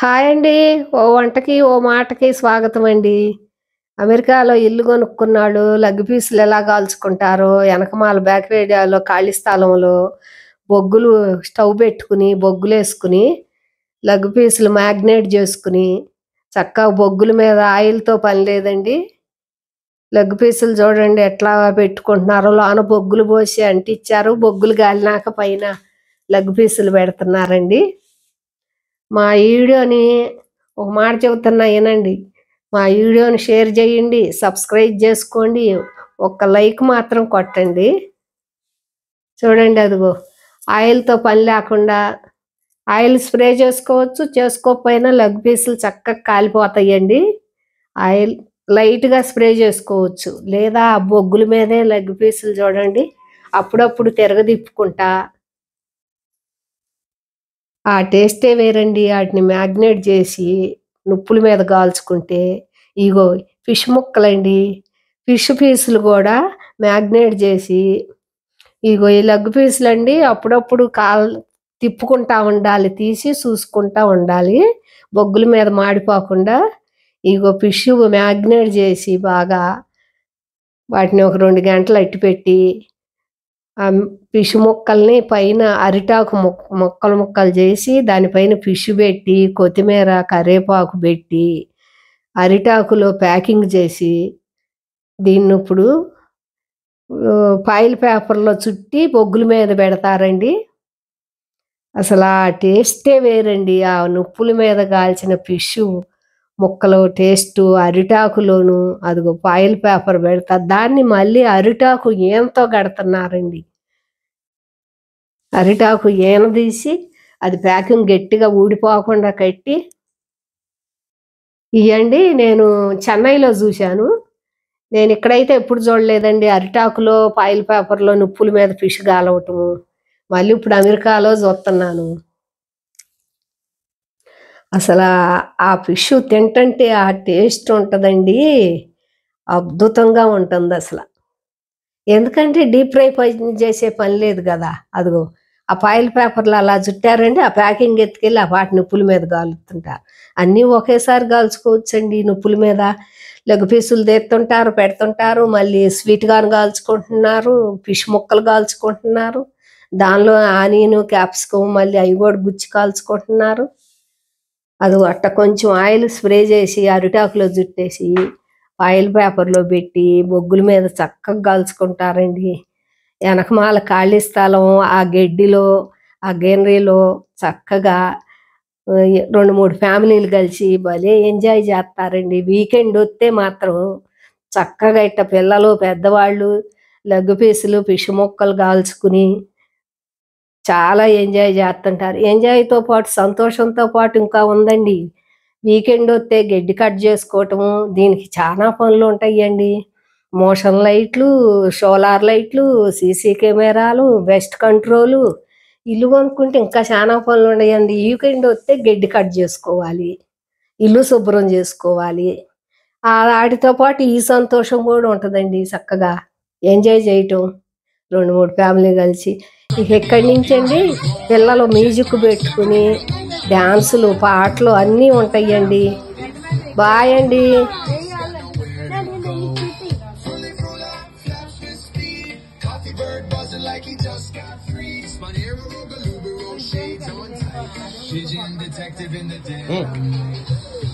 Hi అండి. ఓ వంటకి, ఓ మాటకి స్వాగతమండి. అమెరికాలో ఇల్లు కొనుక్కున్నాడు. లెగ్ పీసులు ఎలా కాల్చుకుంటారో, ఎనకమాల బ్యాక్ ఏరియాలో ఖాళీ స్థలంలో బొగ్గులు స్టవ్ పెట్టుకుని, బొగ్గులేసుకుని, లెగ్ పీసులు మ్యాగ్నేట్ చేసుకుని, చక్కగా బొగ్గుల మీద ఆయిల్‌తో పని లేదండి. లెగ్ పీసులు చూడండి ఎట్లా పెట్టుకుంటున్నారో, లోన బొగ్గులు పోసి అంటిచ్చారు. బొగ్గులు గాలినాక పైన లెగ్ పీసులు పెడుతున్నారండి. మా వీడియోని ఒక మాట చెబుతున్నా వినండి. మా వీడియోని షేర్ చేయండి, సబ్స్క్రైబ్ చేసుకోండి, ఒక్క లైక్ మాత్రం కొట్టండి. చూడండి అదిగో ఆయిల్‌తో పని లేకుండా ఆయిల్ స్ప్రే చేసుకోవచ్చు. చేసుకోకపోయినా లెగ్ పీసులు చక్కగా కాలిపోతాయండి. ఆయిల్ లైట్‌గా స్ప్రే చేసుకోవచ్చు. లేదా ఆ బొగ్గుల మీదే లెగ్ పీసులు చూడండి అప్పుడప్పుడు తిరగదిప్పుకుంటా ఆ టేస్టే వేరండి. ఆటిని మ్యాగ్నేట్ చేసి నుప్పుల మీద కాల్చుకుంటే ఇగో ఫిష్ ముక్కలండి. ఫిష్ పీసులు కూడా మ్యాగ్నేట్ చేసి ఇగో ఈ లెగ్ పీసులండి అప్పుడప్పుడు తిప్పుకుంటా ఉండాలి. తీసి చూసుకుంటా ఉండాలి. బొగ్గుల మీద మాడిపోకుండా. ఇగో ఫిష్ మ్యాగ్నేట్ చేసి బాగా వాటిని ఒక 2 గంటలు అట్టిపెట్టి ఫిష్ ముక్కల్ని పైన అరిటాకు ముక్కలు చేసి దానిపైన ఫిష్ పెట్టి కొత్తిమీర కరివేపాకు పెట్టి అరిటాకులో ప్యాకింగ్ చేసి దీన్ని ఇప్పుడు ఫాయిల్ పేపర్లో చుట్టి బొగ్గుల మీద పెడతారండి. అసలు ఆ టేస్టే వేరండి. ఆ నుప్పుల మీద కాల్చిన ఫిష్ ముక్కలు టేస్టు అరిటాకులోను అదిగో ఫాయిల్ పేపర్ పెడతారు. దాన్ని మళ్ళీ అరిటాకు ఈనతో కడుతున్నారండి. అరిటాకు ఈన తీసి అది ప్యాకింగ్ గట్టిగా ఊడిపోకుండా కట్టి ఇయండి నేను చెన్నైలో చూశాను. నేను ఇక్కడైతే ఎప్పుడు చూడలేదండి. అరిటాకులో ఫాయిల్ పేపర్‌లో నుప్పుల మీద ఫిష్ కాలవటము. మళ్ళీ ఇప్పుడు అమెరికాలో చూస్తున్నాను. అసలా ఆ ఫిష్ తింటంటే ఆ టేస్ట్ ఉంటదండి. అద్భుతంగా ఉంటుందసల. ఎందుకంటే డీప్ ఫ్రై చేసే పని లేదు గదా! అదిగో ఆ ఫాయిల్ పేపర్‌లో అలా చుట్టారండి. ఆ ప్యాకింగ్ ఎత్తుకెళ్ళి ఆ పాటి నిప్పుల మీద కాలుతుంటారు. అన్నీ ఒకేసారి కాల్చుకోవచ్చండి నిప్పుల మీద. లెగ్ పీసులు తీత్తుంటారు, పెడుతుంటారు. మళ్ళీ స్వీట్ కార్న్ కాల్చుకుంటున్నారు. ఫిష్ ముక్కలు కాల్చుకుంటున్నారు. దానిలో ఆనియను, క్యాప్సికమ్ మళ్ళీ అవి కూడా గుచ్చి కాల్చుకుంటున్నారు. అదిగో అట్ట కొంచెం ఆయిల్ స్ప్రే చేసి అరిటాకులో జుట్టేసి ఆయిల్ పేపర్‌లో పెట్టి బొగ్గుల మీద చక్కగా కాల్చుకుంటారండి. ఎనకమాల ఖాళీ స్థలం ఆ గెడ్డిలో, ఆ గ్రీనరీలో చక్కగా 2, 3 ఫ్యామిలీలు కలిసి భలే ఎంజాయ్ చేస్తారండి. వీకెండ్ వస్తే మాత్రం చక్కగా ఇట్ట పిల్లలు, పెద్దవాళ్ళు లెగ్ పీసులు, ఫిష్ ముక్కలు కాల్చుకుని చాలా ఎంజాయ్ చేస్తుంటారు. ఎంజాయ్‌తో పాటు సంతోషంతో పాటు ఇంకా ఉందండి. వీకెండ్ వస్తే గడ్డి కట్ చేసుకోవటము, దీనికి చాలా పనులుంటాయండి. మోషన్ లైట్లు, సోలార్ లైట్లు, సీసీ కెమెరాలు, బెస్ట్ కంట్రోలు. ఇల్లు కొనుక్కుంటే ఇంకా చాలా పనులున్నాయండి. వీకెండ్ వస్తే గడ్డి కట్ చేసుకోవాలి. ఇల్లు శుభ్రం చేసుకోవాలి. ఆటితో పాటు ఈ సంతోషం కూడా ఉంటదండి చక్కగా. ఎంజాయ్ చేయటం. 2, 3 ఫ్యామిలీ కలిసి. ఇక ఎక్కడి నుంచండి పిల్లలు మ్యూజిక్ పెట్టుకుని డాన్సులు, పాటలు అన్నీ ఉంటాయండి. బాయ్ అండి. Detective in the den.